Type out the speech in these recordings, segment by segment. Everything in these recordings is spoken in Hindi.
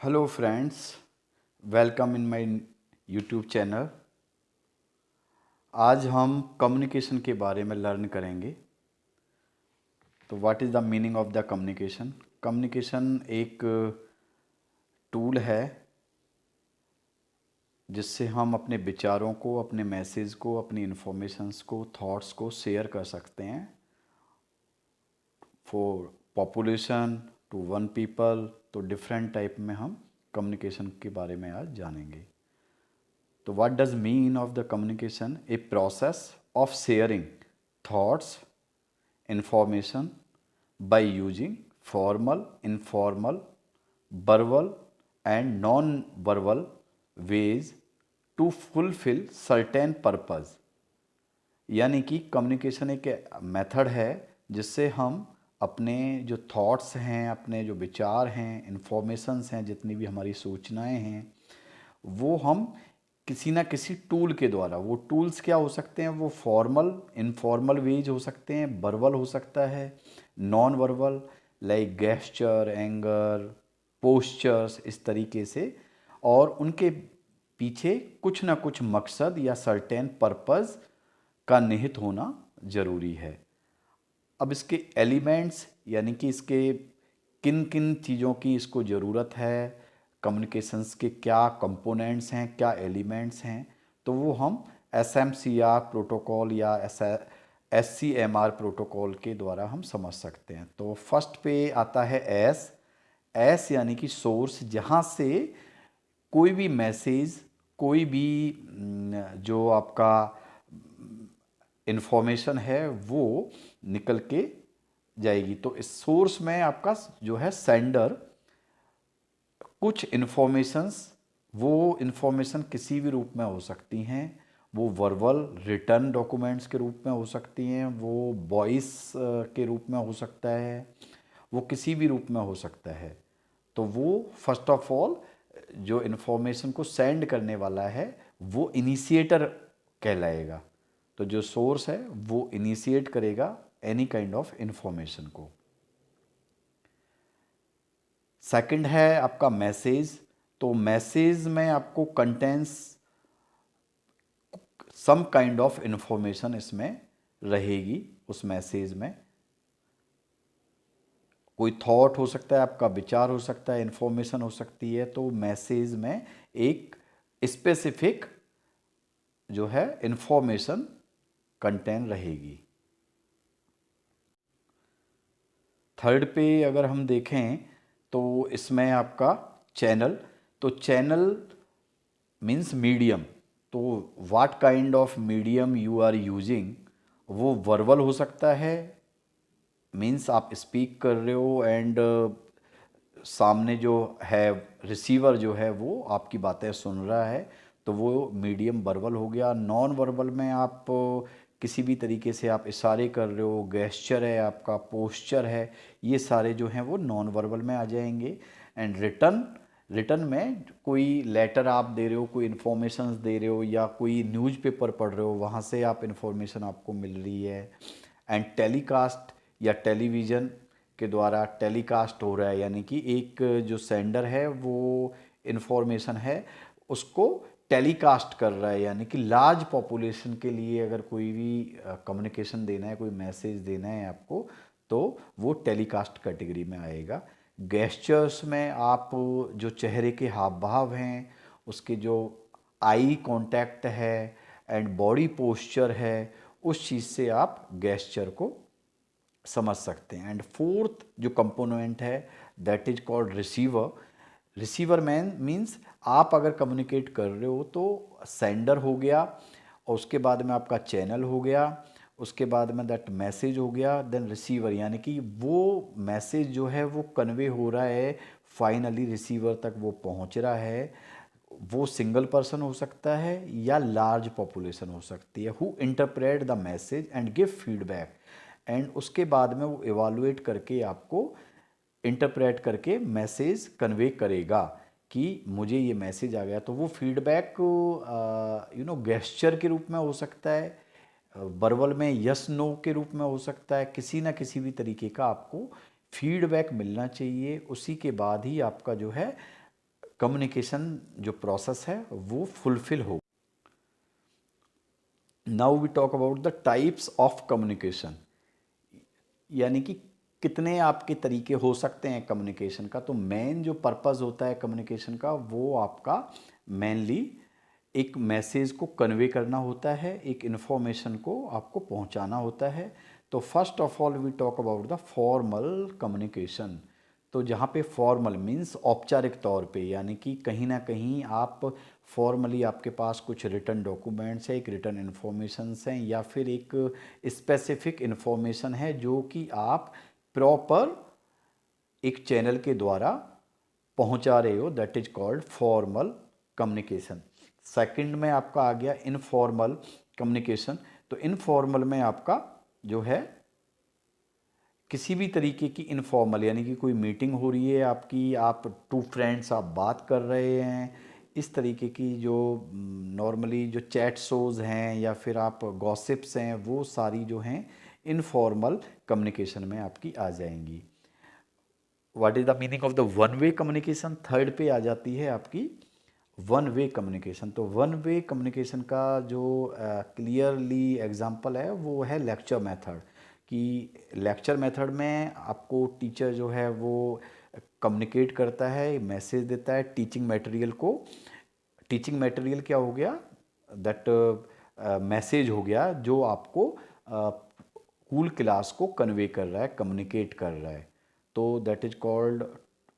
Hello friends, welcome in my YouTube channel. आज हम कम्युनिकेशन के बारे में लर्न करेंगे। तो what is the meaning of the communication? Communication एक टूल है जिससे हम अपने विचारों को, अपने मैसेज को, अपनी इन्फॉर्मेशंस को, थॉट्स को शेयर कर सकते हैं for population to one people. तो डिफरेंट टाइप में हम कम्युनिकेशन के बारे में आज जानेंगे। तो what does mean of the communication? A process of sharing thoughts, information by using formal, informal, verbal and non-verbal ways to fulfill certain purpose। यानी कि कम्युनिकेशन एक मेथड है जिससे हम अपने जो थॉट्स हैं, अपने जो विचार हैं, इन्फॉर्मेशंस हैं, जितनी भी हमारी सूचनाएं हैं, वो हम किसी ना किसी टूल के द्वारा, वो टूल्स क्या हो सकते हैं? वो फॉर्मल, इनफॉर्मल वेज हो सकते हैं, वर्बल हो सकता है, non verbal like gesture, anger, postures, इस तरीके से। और उनके पीछे कुछ ना कुछ मकसद या सर्टेन पर्पस का निहित होना ज़रूरी है। अब इसके एलिमेंट्स, यानी कि इसके किन किन चीज़ों की इसको ज़रूरत है, कम्युनिकेशंस के क्या कंपोनेंट्स हैं, क्या एलिमेंट्स हैं, तो वो हम SMCR प्रोटोकॉल या SCMR प्रोटोकॉल के द्वारा हम समझ सकते हैं। तो फर्स्ट पे आता है एस यानी कि सोर्स, जहाँ से कोई भी मैसेज, कोई भी जो आपका इन्फॉर्मेशन है वो निकल के जाएगी। तो इस सोर्स में आपका जो है सेंडर कुछ इन्फॉर्मेशंस, वो इन्फॉर्मेशन किसी भी रूप में हो सकती हैं। वो वर्बल रिटर्न डॉक्यूमेंट्स के रूप में हो सकती हैं, वो वॉइस के रूप में हो सकता है, वो किसी भी रूप में हो सकता है। तो वो फर्स्ट ऑफ ऑल जो इन्फॉर्मेशन को सेंड करने वाला है वो इनिशिएटर कहलाएगा। तो जो सोर्स है वो इनिशिएट करेगा एनी काइंड ऑफ इन्फॉर्मेशन को। सेकंड है आपका मैसेज। तो मैसेज में आपको contents some kind of information इसमें रहेगी। उस मैसेज में कोई थॉट हो सकता है, आपका विचार हो सकता है, इन्फॉर्मेशन हो सकती है। तो मैसेज में एक स्पेसिफिक जो है इन्फॉर्मेशन कंटेन रहेगी। थर्ड पे अगर हम देखें तो इसमें आपका चैनल। तो चैनल मीन्स मीडियम। तो what kind of medium you are using, वो वर्बल हो सकता है, मीन्स आप स्पीक कर रहे हो एंड सामने जो है रिसीवर जो है वो आपकी बातें सुन रहा है, तो वो मीडियम वर्बल हो गया। नॉन वर्बल में आप किसी भी तरीके से आप इशारे कर रहे हो, गेस्चर है आपका, पोस्चर है, ये सारे जो हैं वो नॉन वर्बल में आ जाएंगे। एंड रिटर्न में कोई लेटर आप दे रहे हो, कोई इन्फॉर्मेशन दे रहे हो, या कोई न्यूज़पेपर पढ़ रहे हो, वहाँ से आप इन्फॉर्मेशन आपको मिल रही है। एंड टेलीकास्ट या टेलीविज़न के द्वारा टेलीकास्ट हो रहा है, यानी कि एक जो सेंडर है वो इन्फॉर्मेशन है उसको टेलीकास्ट कर रहा है, यानी कि लार्ज पॉपुलेशन के लिए अगर कोई भी कम्युनिकेशन देना है, कोई मैसेज देना है आपको, तो वो टेलीकास्ट कैटेगरी में आएगा। गेस्चर्स में आप जो चेहरे के हाव भाव हैं, उसके जो आई कांटेक्ट है एंड बॉडी पोस्चर है, उस चीज़ से आप गेस्चर को समझ सकते हैं। एंड फोर्थ जो कंपोनेंट है that is called receiver. Receiver man means आप अगर कम्युनिकेट कर रहे हो तो सेंडर हो गया, और उसके बाद में आपका चैनल हो गया, उसके बाद में दैट मैसेज हो गया, देन रिसीवर, यानी कि वो मैसेज जो है वो कन्वे हो रहा है, फाइनली रिसीवर तक वो पहुंच रहा है। वो सिंगल पर्सन हो सकता है या लार्ज पॉपुलेशन हो सकती है, who interpret the message and give feedback. And उसके बाद में वो इवालुएट करके आपको इंटरप्रेट करके मैसेज कन्वे करेगा कि मुझे ये मैसेज आ गया। तो वो फीडबैक गेस्चर के रूप में हो सकता है, वर्बल में यस नो के रूप में हो सकता है, किसी ना किसी भी तरीके का आपको फीडबैक मिलना चाहिए। उसी के बाद ही आपका जो है कम्युनिकेशन जो प्रोसेस है वो फुलफिल हो। Now we talk about the types of communication, यानी कि कितने आपके तरीके हो सकते हैं कम्युनिकेशन का। तो मेन जो पर्पस होता है कम्युनिकेशन का वो आपका मेनली एक मैसेज को कन्वे करना होता है, एक इन्फॉर्मेशन को आपको पहुंचाना होता है। तो first of all we talk about the formal communication. तो जहाँ पे फॉर्मल मीन्स औपचारिक तौर पे, यानी कि कहीं ना कहीं आप फॉर्मली आपके पास कुछ रिटर्न डॉक्यूमेंट्स है, एक रिटर्न इन्फॉर्मेशंस हैं, या फिर एक स्पेसिफिक इन्फॉर्मेशन है जो कि आप प्रॉपर एक चैनल के द्वारा पहुंचा रहे हो, that is called formal communication. Second में आपका आ गया इनफॉर्मल कम्युनिकेशन। तो इनफॉर्मल में आपका जो है किसी भी तरीके की इनफॉर्मल, यानी कि कोई मीटिंग हो रही है आपकी, आप टू फ्रेंड्स आप बात कर रहे हैं, इस तरीके की जो नॉर्मली जो चैट शोज़ हैं या फिर आप गॉसिप्स हैं, वो सारी जो हैं इनफॉर्मल कम्युनिकेशन में आपकी आ जाएंगी। What is the meaning of the one way communication, third पे आ जाती है आपकी वन वे कम्युनिकेशन। तो वन वे कम्युनिकेशन का जो क्लियरली एग्जांपल है वो है लेक्चर मेथड। कि लेक्चर मेथड में आपको टीचर जो है वो कम्युनिकेट करता है, मैसेज देता है टीचिंग मटेरियल को। टीचिंग मटेरियल क्या हो गया, दैट मैसेज हो गया जो आपको कूल क्लास को कन्वे कर रहा है, कम्युनिकेट कर रहा है। तो that is called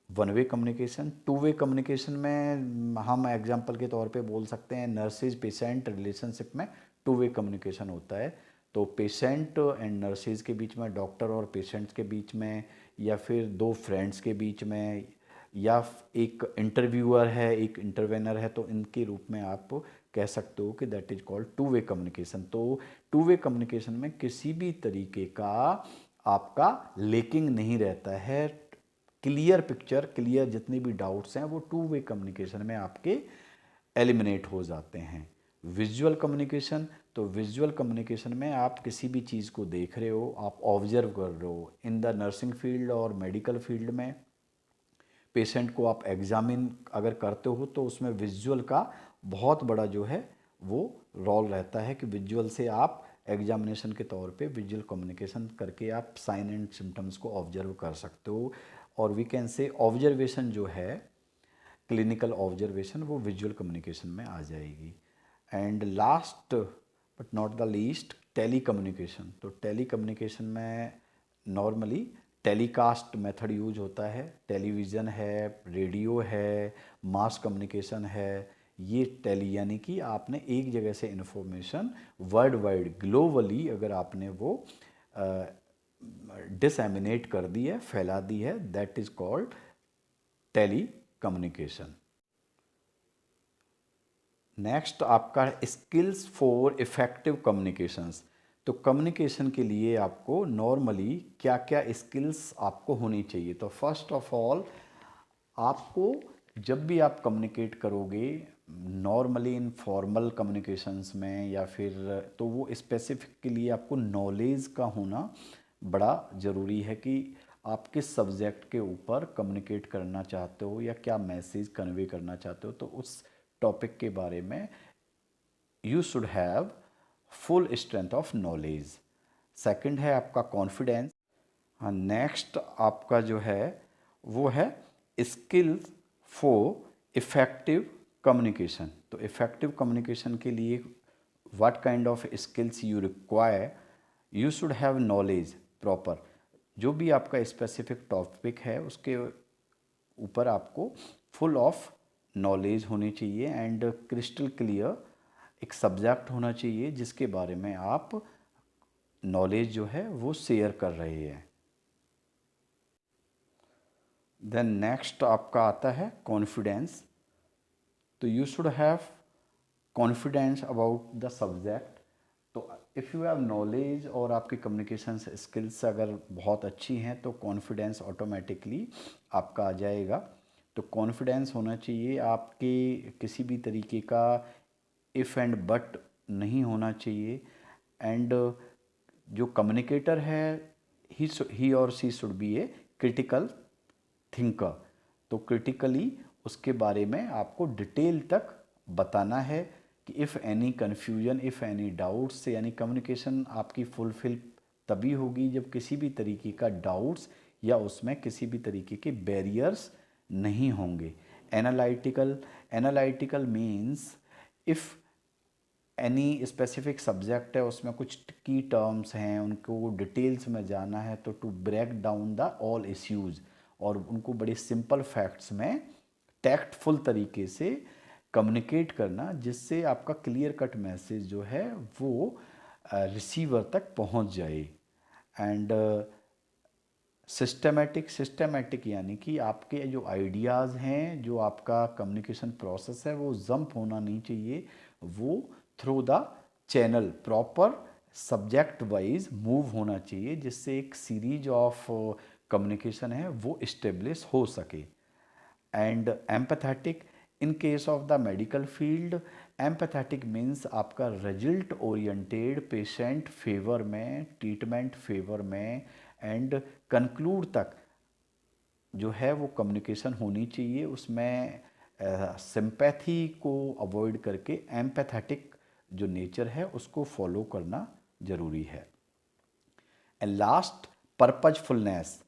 one way communication. Two way communication में हम एग्जांपल के तौर पे बोल सकते हैं नर्सेज पेशेंट रिलेशनशिप में टू वे कम्युनिकेशन होता है। तो पेशेंट एंड नर्सेज के बीच में, डॉक्टर और पेशेंट्स के बीच में, या फिर दो फ्रेंड्स के बीच में, या एक इंटरव्यूअर है एक इंटरवेनर है, तो इनके रूप में आप कह सकते हो कि that is called two way communication. तो टू वे कम्युनिकेशन में किसी भी तरीके का आपका लेकिंग नहीं रहता है, क्लियर पिक्चर, क्लियर जितने भी डाउट्स हैं वो टू वे कम्युनिकेशन में आपके एलिमिनेट हो जाते हैं। विजुअल कम्युनिकेशन, तो विजुअल कम्युनिकेशन में आप किसी भी चीज़ को देख रहे हो, आप ऑब्जर्व कर रहे हो। इन द नर्सिंग फील्ड और मेडिकल फील्ड में पेशेंट को आप एग्जामिन अगर करते हो तो उसमें विजुअल का बहुत बड़ा जो है वो रोल रहता है कि विजुअल से आप एग्जामिनेशन के तौर पे विजुअल कम्युनिकेशन करके आप साइन एंड सिम्टम्स को ऑब्जर्व कर सकते हो। और वी कैन से ऑब्जर्वेशन जो है क्लिनिकल ऑब्जर्वेशन वो विजुअल कम्युनिकेशन में आ जाएगी। And last but not the least telecommunication. तो टेली कम्युनिकेशन में नॉर्मली टेलीकास्ट मेथड यूज होता है, टेलीविज़न है, रेडियो है, मास कम्युनिकेशन है। ये टेली यानी कि आपने एक जगह से इन्फॉर्मेशन वर्ल्ड वाइड ग्लोबली अगर आपने वो डिसएमिनेट कर दी है, फैला दी है, that is called telecommunication. Next आपका स्किल्स फॉर इफेक्टिव कम्युनिकेशंस। तो कम्युनिकेशन के लिए आपको नॉर्मली क्या क्या स्किल्स आपको होनी चाहिए। तो फर्स्ट ऑफ ऑल आपको जब भी आप कम्युनिकेट करोगे नॉर्मली इन फॉर्मल कम्युनिकेशंस में या फिर, तो वो स्पेसिफिक के लिए आपको नॉलेज का होना बड़ा ज़रूरी है कि आप किस सब्जेक्ट के ऊपर कम्युनिकेट करना चाहते हो या क्या मैसेज कन्वे करना चाहते हो। तो उस टॉपिक के बारे में you should have full strength of knowledge. Second है आपका कॉन्फिडेंस। हाँ, नेक्स्ट आपका जो है वो है स्किल्स फॉर इफेक्टिव कम्युनिकेशन। तो इफेक्टिव कम्युनिकेशन के लिए what kind of skills you require, you should have knowledge proper. जो भी आपका स्पेसिफिक टॉपिक है उसके ऊपर आपको फुल ऑफ नॉलेज होनी चाहिए एंड क्रिस्टल क्लियर एक सब्जेक्ट होना चाहिए जिसके बारे में आप नॉलेज जो है वो शेयर कर रहे हैं। देन नेक्स्ट आपका आता है कॉन्फिडेंस। तो you should have confidence about the subject. तो इफ़ यू हैव नॉलेज और आपकी कम्युनिकेशन स्किल्स अगर बहुत अच्छी हैं तो कॉन्फिडेंस ऑटोमेटिकली आपका आ जाएगा। तो कॉन्फिडेंस होना चाहिए आपके, किसी भी तरीके का इफ़ एंड बट नहीं होना चाहिए। एंड जो कम्युनिकेटर है ही और she should be a critical thinker. तो क्रिटिकली उसके बारे में आपको डिटेल तक बताना है कि if any confusion, if any doubts, यानी कम्युनिकेशन आपकी फुलफिल तभी होगी जब किसी भी तरीके का डाउट्स या उसमें किसी भी तरीके के बैरियर्स नहीं होंगे। Analytical, analytical means if any specific subject है, उसमें कुछ की टर्म्स हैं, उनको डिटेल्स में जाना है, तो to break down the all issues, और उनको बड़े सिंपल फैक्ट्स में टैक्टफुल तरीके से कम्युनिकेट करना, जिससे आपका क्लियर कट मैसेज जो है वो रिसीवर तक पहुंच जाए। एंड सिस्टमेटिक, सिस्टमेटिक यानी कि आपके जो आइडियाज़ हैं, जो आपका कम्युनिकेशन प्रोसेस है, वो जंप होना नहीं चाहिए, वो through the channel proper subject wise move होना चाहिए, जिससे एक सीरीज ऑफ कम्युनिकेशन है वो इस्टेब्लिश हो सके। And empathetic, in case of the medical field, empathetic means आपका रिजल्ट ओरिएंटेड, पेशेंट फेवर में, ट्रीटमेंट फेवर में, एंड कंक्लूड तक जो है वो कम्युनिकेशन होनी चाहिए। उसमें सिंपैथी को अवॉइड करके एम्पैथेटिक जो नेचर है उसको फॉलो करना ज़रूरी है। And last, पर्पजफुलनेस।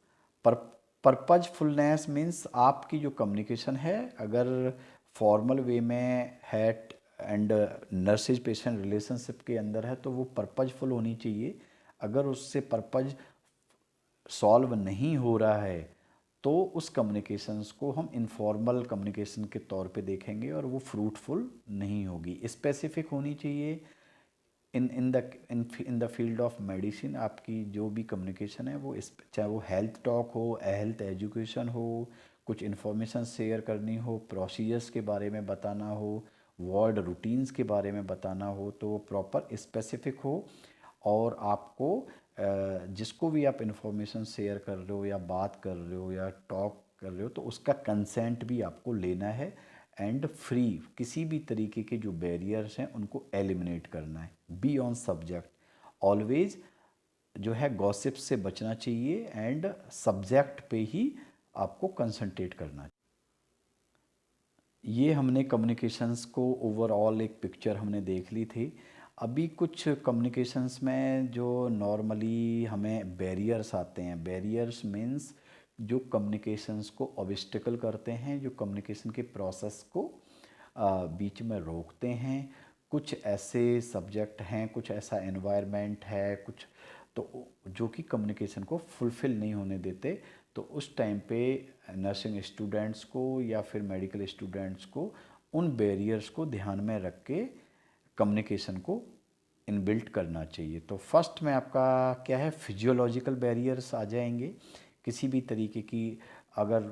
पर्पजफुलनेस मीन्स आपकी जो कम्युनिकेशन है, अगर फॉर्मल वे में है एंड नर्सेज पेशेंट रिलेशनशिप के अंदर है, तो वो पर्पजफुल होनी चाहिए। अगर उससे पर्पज सॉल्व नहीं हो रहा है तो उस कम्युनिकेशंस को हम इनफॉर्मल कम्युनिकेशन के तौर पे देखेंगे और वो फ्रूटफुल नहीं होगी। स्पेसिफिक होनी चाहिए। In the field of medicine आपकी जो भी कम्युनिकेशन है वो चाहे वो हेल्थ टॉक हो, हेल्थ एजुकेशन हो, कुछ इन्फॉर्मेशन शेयर करनी हो, प्रोसीजर्स के बारे में बताना हो, वार्ड रूटीन्स के बारे में बताना हो, तो वो प्रॉपर स्पेसिफिक हो। और आपको जिसको भी आप इन्फॉर्मेशन शेयर कर रहे हो या बात कर रहे हो या टॉक कर रहे हो, तो उसका कंसेंट भी आपको लेना है। एंड फ्री, किसी भी तरीके के जो बैरियर्स हैं उनको एलिमिनेट करना है। बी ऑन सब्जेक्ट, ऑलवेज जो है गॉसिप से बचना चाहिए एंड सब्जेक्ट पे ही आपको कंसंट्रेट करना है। ये हमने कम्युनिकेशंस को ओवरऑल एक पिक्चर हमने देख ली थी। अभी कुछ कम्युनिकेशंस में जो नॉर्मली हमें बैरियर्स आते हैं, बैरियर्स मीन्स जो कम्युनिकेशंस को ऑब्स्टिकल करते हैं, जो कम्युनिकेशन के प्रोसेस को बीच में रोकते हैं। कुछ ऐसे सब्जेक्ट हैं, कुछ ऐसा एनवायरनमेंट है, कुछ तो जो कि कम्युनिकेशन को फुलफ़िल नहीं होने देते। तो उस टाइम पे नर्सिंग स्टूडेंट्स को या फिर मेडिकल स्टूडेंट्स को उन बैरियर्स को ध्यान में रख के कम्युनिकेशन को इनबिल्ट करना चाहिए। तो फर्स्ट में आपका क्या है, फिजियोलॉजिकल बैरियर्स आ जाएंगे। किसी भी तरीके की अगर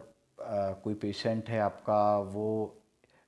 कोई पेशेंट है आपका, वो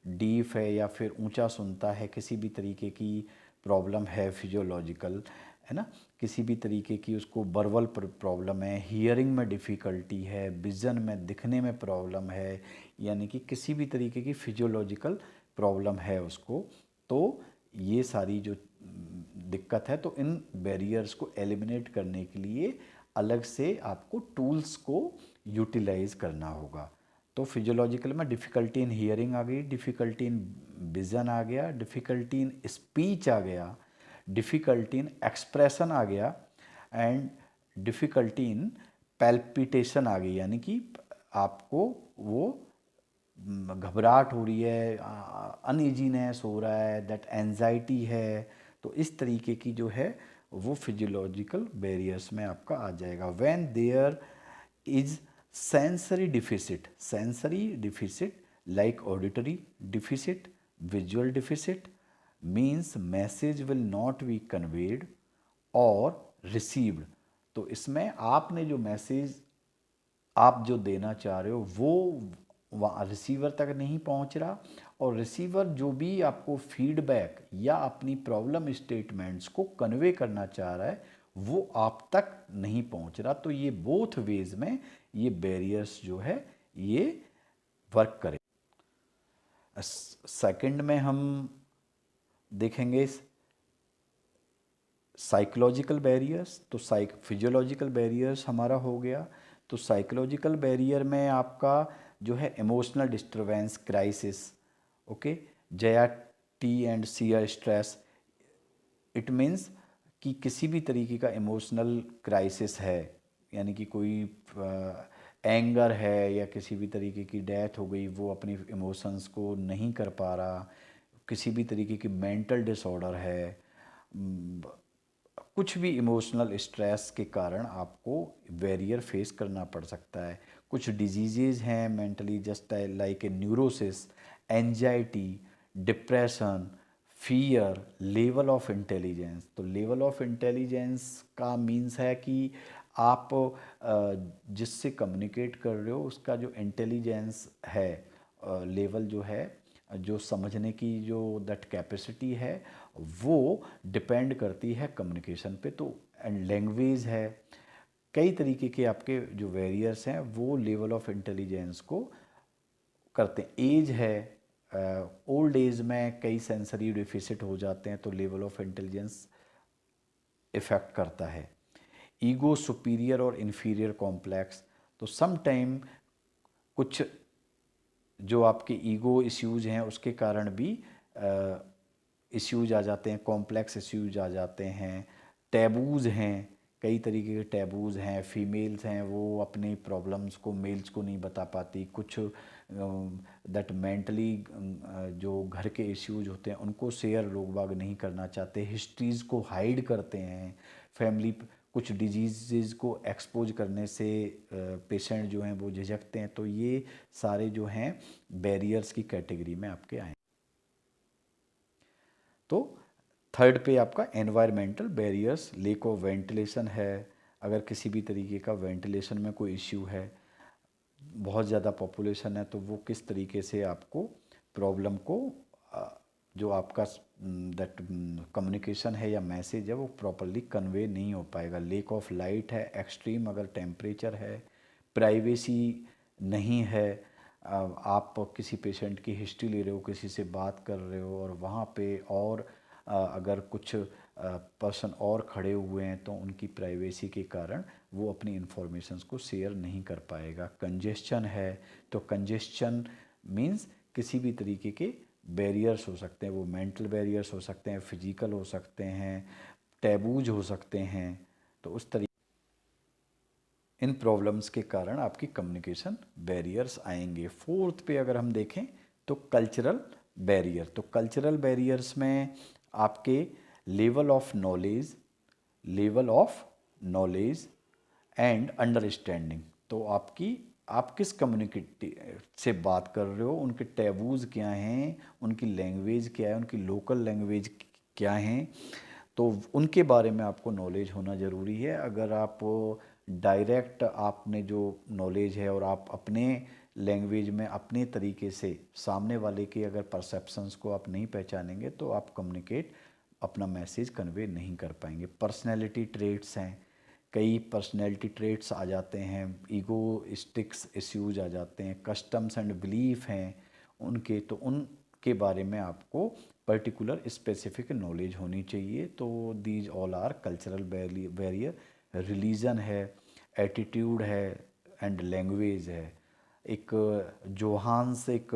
डीफ है या फिर ऊंचा सुनता है, किसी भी तरीके की प्रॉब्लम है फिजियोलॉजिकल, है ना, किसी भी तरीके की उसको वर्बल प्रॉब्लम है, हियरिंग में डिफ़िकल्टी है, विज़न में दिखने में प्रॉब्लम है, यानी कि किसी भी तरीके की फिजियोलॉजिकल प्रॉब्लम है उसको, तो ये सारी जो दिक्कत है, तो इन बैरियर्स को एलिमिनेट करने के लिए अलग से आपको टूल्स को यूटिलाइज करना होगा। तो फिजियोलॉजिकल में डिफ़िकल्टी इन हियरिंग आ गई, डिफ़िकल्टी इन विज़न आ गया, डिफ़िकल्टी इन स्पीच आ गया, डिफ़िकल्टी इन एक्सप्रेशन आ गया, एंड डिफ़िकल्टी इन पैल्पिटेशन आ गई, यानी कि आपको वो घबराहट हो रही है, अनईजीनेस हो रहा है, दैट एंजाइटी है। तो इस तरीके की जो है वो फिजियोलॉजिकल बैरियर्स में आपका आ जाएगा। When there is sensory deficit like auditory deficit, visual deficit, means message will not be conveyed और रिसीव्ड। तो इसमें आपने जो मैसेज आप जो देना चाह रहे हो वो वहाँ रिसीवर तक नहीं पहुँच रहा, और रिसीवर जो भी आपको फीडबैक या अपनी प्रॉब्लम स्टेटमेंट्स को कन्वे करना चाह रहा है वो आप तक नहीं पहुँच रहा। तो ये बोथ वेज में ये बैरियर्स जो है ये वर्क करें। सेकंड में हम देखेंगे साइकोलॉजिकल बैरियर्स। तो फिजियोलॉजिकल बैरियर्स हमारा हो गया। तो साइकोलॉजिकल बैरियर में आपका जो है emotional disturbance crisis, okay, Jaya T and share stress, it means कि किसी भी तरीके का इमोशनल क्राइसिस है, यानी कि कोई एंगर है या किसी भी तरीके की डेथ हो गई, वो अपनी इमोशंस को नहीं कर पा रहा, किसी भी तरीके की मेंटल डिसऑर्डर है, कुछ भी इमोशनल स्ट्रेस के कारण आपको बैरियर फेस करना पड़ सकता है। कुछ डिजीज़ेज हैं mentally, just like a neurosis, anxiety, depression, fear, level of intelligence. तो लेवल ऑफ इंटेलिजेंस का मीन्स है कि आप जिससे कम्युनिकेट कर रहे हो उसका जो इंटेलिजेंस है, लेवल जो है, जो समझने की जो दैट कैपेसिटी है, वो डिपेंड करती है कम्युनिकेशन पे। तो एंड लैंग्वेज है, कई तरीके के आपके जो वेरियर्स हैं वो लेवल ऑफ इंटेलिजेंस को करते हैं। एज है, ओल्ड एज में कई सेंसरी डिफिसिट हो जाते हैं तो लेवल ऑफ इंटेलिजेंस इफ़ेक्ट करता है। ईगो, सुपीरियर और इन्फीरियर कॉम्प्लेक्स, तो सम टाइम कुछ जो आपके ईगो इश्यूज हैं उसके कारण भी इश्यूज आ जाते हैं, कॉम्प्लेक्स इश्यूज आ जाते हैं। टैबूज़ हैं, कई तरीके के टैबूज़ हैं, फीमेल्स हैं वो अपनी प्रॉब्लम्स को मेल्स को नहीं बता पाती, कुछ दैट मेंटली जो घर के इश्यूज होते हैं उनको शेयर लोग बाग नहीं करना चाहते, हिस्ट्रीज़ को हाइड करते हैं, फैमिली कुछ डिजीज़ को एक्सपोज करने से पेशेंट जो हैं वो झिझकते हैं। तो ये सारे जो हैं बैरियर्स की कैटेगरी में आपके आए। तो थर्ड पे आपका environmental barriers, lake of ventilation है, अगर किसी भी तरीके का वेंटिलेशन में कोई इश्यू है, बहुत ज़्यादा पॉपुलेशन है, तो वो किस तरीके से आपको प्रॉब्लम को जो आपका दैट कम्युनिकेशन है या मैसेज है वो प्रॉपरली कन्वे नहीं हो पाएगा। लेक ऑफ लाइट है, एक्सट्रीम अगर टेम्परेचर है, प्राइवेसी नहीं है, आप किसी पेशेंट की हिस्ट्री ले रहे हो, किसी से बात कर रहे हो और वहाँ पे और अगर कुछ पर्सन और खड़े हुए हैं तो उनकी प्राइवेसी के कारण वो अपनी इन्फॉर्मेशंस को शेयर नहीं कर पाएगा। कंजेस्शन है, तो कंजेस्शन मीन्स किसी भी तरीके के बैरियर्स हो सकते हैं, वो मेंटल बैरियर्स हो सकते हैं, फिजिकल हो सकते हैं, टैबूज हो सकते हैं। तो उस तरीके इन प्रॉब्लम्स के कारण आपकी कम्युनिकेशन बैरियर्स आएंगे। फोर्थ पे अगर हम देखें तो कल्चरल बैरियर, तो कल्चरल बैरियर्स में आपके level of knowledge, level of knowledge and understanding, तो आपकी आप किस कम्युनिटी से बात कर रहे हो, उनके टैबूज़ क्या हैं, उनकी लैंग्वेज क्या है, उनकी लोकल लैंग्वेज क्या हैं, तो उनके बारे में आपको नॉलेज होना ज़रूरी है। अगर आप डायरेक्ट आपने जो नॉलेज है और आप अपने लैंग्वेज में अपने तरीके से सामने वाले के अगर परसेप्शंस को आप नहीं पहचानेंगे तो आप कम्युनिकेट अपना मैसेज कन्वे नहीं कर पाएंगे। पर्सनैलिटी ट्रेट्स हैं, कई पर्सनैलिटी ट्रेट्स आ जाते हैं, ईगोइस्टिक्स इश्यूज आ जाते हैं, कस्टम्स एंड बिलीफ हैं उनके, तो उनके बारे में आपको पर्टिकुलर स्पेसिफिक नॉलेज होनी चाहिए। तो these all are cultural barrier. Religion है, एटीट्यूड है एंड लैंग्वेज है। एक जोहान्स एक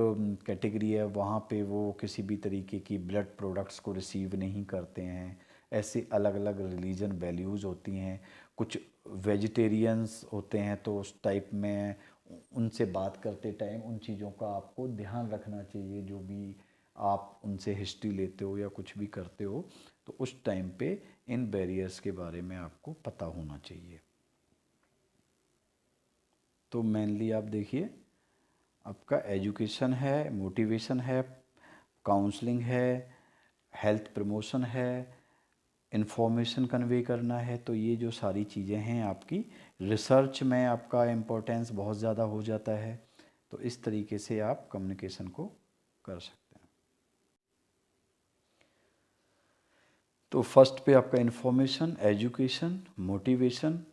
कैटेगरी है, वहाँ पे वो किसी भी तरीके की ब्लड प्रोडक्ट्स को रिसीव नहीं करते हैं। ऐसे अलग अलग रिलीजन वैल्यूज़ होती हैं। कुछ वेजिटेरियंस होते हैं तो उस टाइप में उनसे बात करते टाइम उन चीज़ों का आपको ध्यान रखना चाहिए, जो भी आप उनसे हिस्ट्री लेते हो या कुछ भी करते हो तो उस टाइम पे इन बैरियर्स के बारे में आपको पता होना चाहिए। तो मेनली आप देखिए आपका एजुकेशन है, मोटिवेशन है, काउंसलिंग है, हेल्थ प्रमोशन है, इन्फॉर्मेशन कन्वे करना है। तो ये जो सारी चीज़ें हैं आपकी रिसर्च में आपका इम्पोर्टेंस बहुत ज़्यादा हो जाता है। तो इस तरीके से आप कम्युनिकेशन को कर सकते हैं। तो फर्स्ट पे आपका information, education, motivation,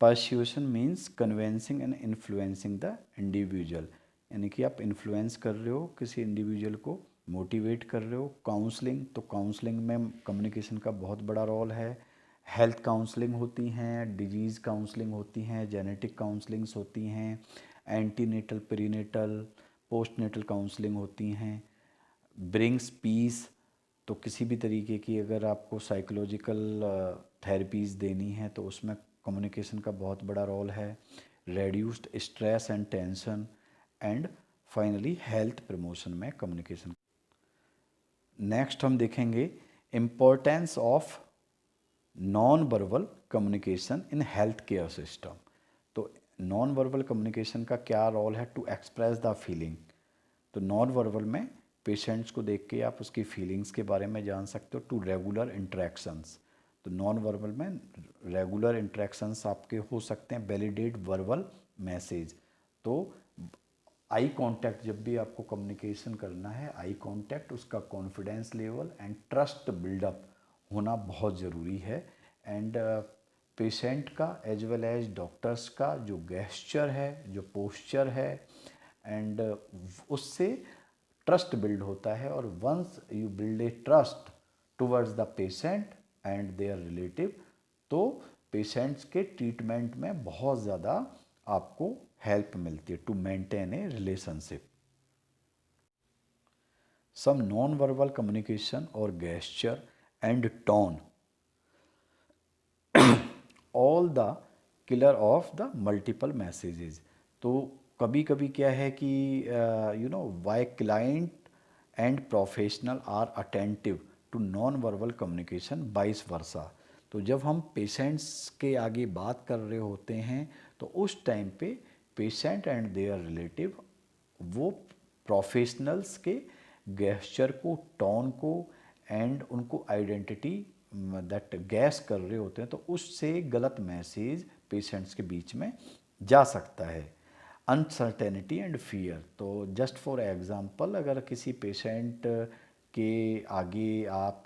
persuasion means convincing and influencing the individual, यानी कि आप इन्फ्लुएंस कर रहे हो किसी इंडिविजुअल को, मोटिवेट कर रहे हो। काउंसलिंग, तो काउंसलिंग में कम्युनिकेशन का बहुत बड़ा रोल है। हेल्थ काउंसलिंग होती हैं, डिजीज़ काउंसलिंग होती हैं, जेनेटिक काउंसलिंग्स होती हैं, एंटीनेटल, पेरीनेटल, पोस्टनेटल काउंसलिंग होती हैं। ब्रिंग्स पीस, तो किसी भी तरीके की अगर आपको साइकोलॉजिकल थेरेपीज़ देनी है तो उसमें कम्युनिकेशन का बहुत बड़ा रोल है। Reduced stress and tension, and finally health promotion में कम्युनिकेशन। नेक्स्ट हम देखेंगे importance of non verbal communication in health care system. तो नॉन वर्बल कम्युनिकेशन का क्या रोल है टू एक्सप्रेस द फीलिंग। तो नॉन वर्बल में पेशेंट्स को देख के आप उसकी फीलिंग्स के बारे में जान सकते हो। टू रेगुलर इंटरेक्शंस, तो नॉन वर्बल में रेगुलर इंटरेक्शंस आपके हो सकते हैं। वैलिडेट वर्बल मैसेज, तो आई कांटेक्ट, जब भी आपको कम्युनिकेशन करना है, आई कांटेक्ट, उसका confidence level and trust buildup होना बहुत ज़रूरी है। एंड पेशेंट का एज वेल एज डॉक्टर्स का जो गेस्चर है, जो पोस्चर है, एंड उससे ट्रस्ट बिल्ड होता है। और once you build a trust towards the patient and their relative, तो पेशेंट्स के ट्रीटमेंट में बहुत ज़्यादा आपको हेल्प मिलती है to maintain a relationship. Some non verbal communication और gesture and tone, all the killer of the multiple messages. तो कभी कभी क्या है कि why client and professional are attentive to non verbal communication vice versa. तो जब हम पेशेंट्स के आगे बात कर रहे होते हैं तो उस टाइम पे पेशेंट एंड देयर रिलेटिव वो प्रोफेशनल्स के गेस्चर को, टोन को एंड उनको आइडेंटिटी दैट गैस कर रहे होते हैं, तो उससे गलत मैसेज पेशेंट्स के बीच में जा सकता है। अनसर्टेनिटी एंड फियर, तो जस्ट फॉर एग्जांपल अगर किसी पेशेंट के आगे आप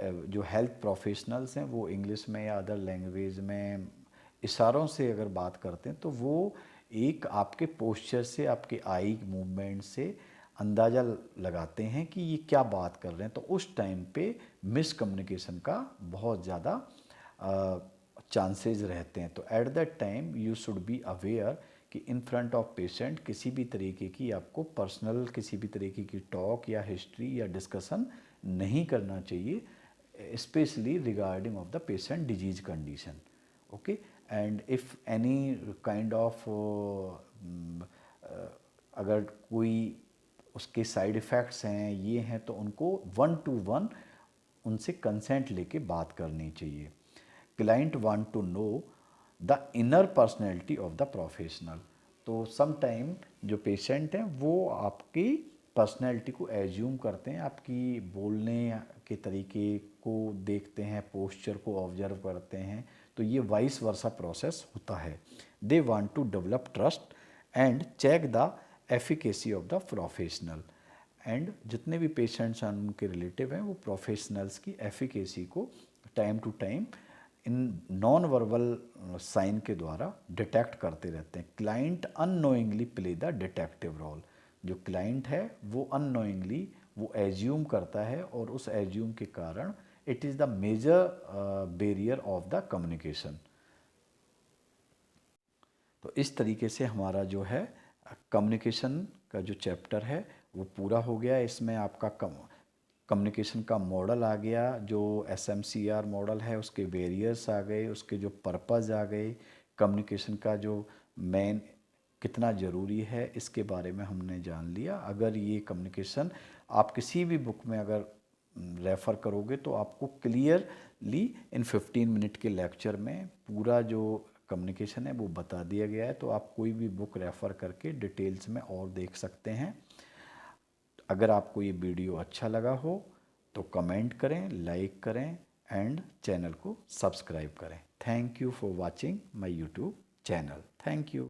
जो हेल्थ प्रोफेशनल्स हैं वो इंग्लिश में या अदर लैंग्वेज में इशारों से अगर बात करते हैं तो वो एक आपके पोस्चर से, आपके आई मूवमेंट से अंदाज़ा लगाते हैं कि ये क्या बात कर रहे हैं। तो उस टाइम पे मिसकम्युनिकेशन का बहुत ज़्यादा चांसेस रहते हैं। तो at that time you should be aware कि इन फ्रंट ऑफ पेशेंट किसी भी तरीके की आपको पर्सनल किसी भी तरीके की टॉक या हिस्ट्री या डिस्कशन नहीं करना चाहिए, specially regarding of the patient disease condition. Okay, and if any kind of अगर कोई उसके साइड इफ़ेक्ट्स हैं, ये हैं, तो उनको 1-to-1 उनसे कंसेंट लेके बात करनी चाहिए। Client want to know the inner personality of the professional, तो सम टाइम जो पेशेंट हैं वो आपकी पर्सनैलिटी को एज्यूम करते हैं, आपकी बोलने के तरीके को देखते हैं, पोस्चर को ऑब्जर्व करते हैं, तो ये वाइस वर्सा प्रोसेस होता है। They want to develop trust and check the efficacy of the professional, and जितने भी पेशेंट्स हैं उनके रिलेटिव हैं वो प्रोफेशनल्स की एफिकेसी को time to time in non verbal sign के द्वारा डिटेक्ट करते रहते हैं। Client unknowingly play the detective role, जो क्लाइंट है वो अननोइंगली वो एज्यूम करता है और उस एज्यूम के कारण it is the major barrier of the communication. तो इस तरीके से हमारा जो है कम्युनिकेशन का जो चैप्टर है वो पूरा हो गया। इसमें आपका कम्युनिकेशन का मॉडल आ गया, जो SMCR मॉडल है उसके वेरियर्स आ गए, उसके जो पर्पज़ आ गए, कम्युनिकेशन का जो मेन कितना ज़रूरी है इसके बारे में हमने जान लिया। अगर ये कम्युनिकेशन आप किसी भी बुक में अगर रेफ़र करोगे तो आपको क्लियरली इन 15 मिनट के लेक्चर में पूरा जो कम्युनिकेशन है वो बता दिया गया है। तो आप कोई भी बुक रेफ़र करके डिटेल्स में और देख सकते हैं। अगर आपको ये वीडियो अच्छा लगा हो तो कमेंट करें, लाइक करें एंड चैनल को सब्सक्राइब करें। Thank you for watching my YouTube channel. Thank you.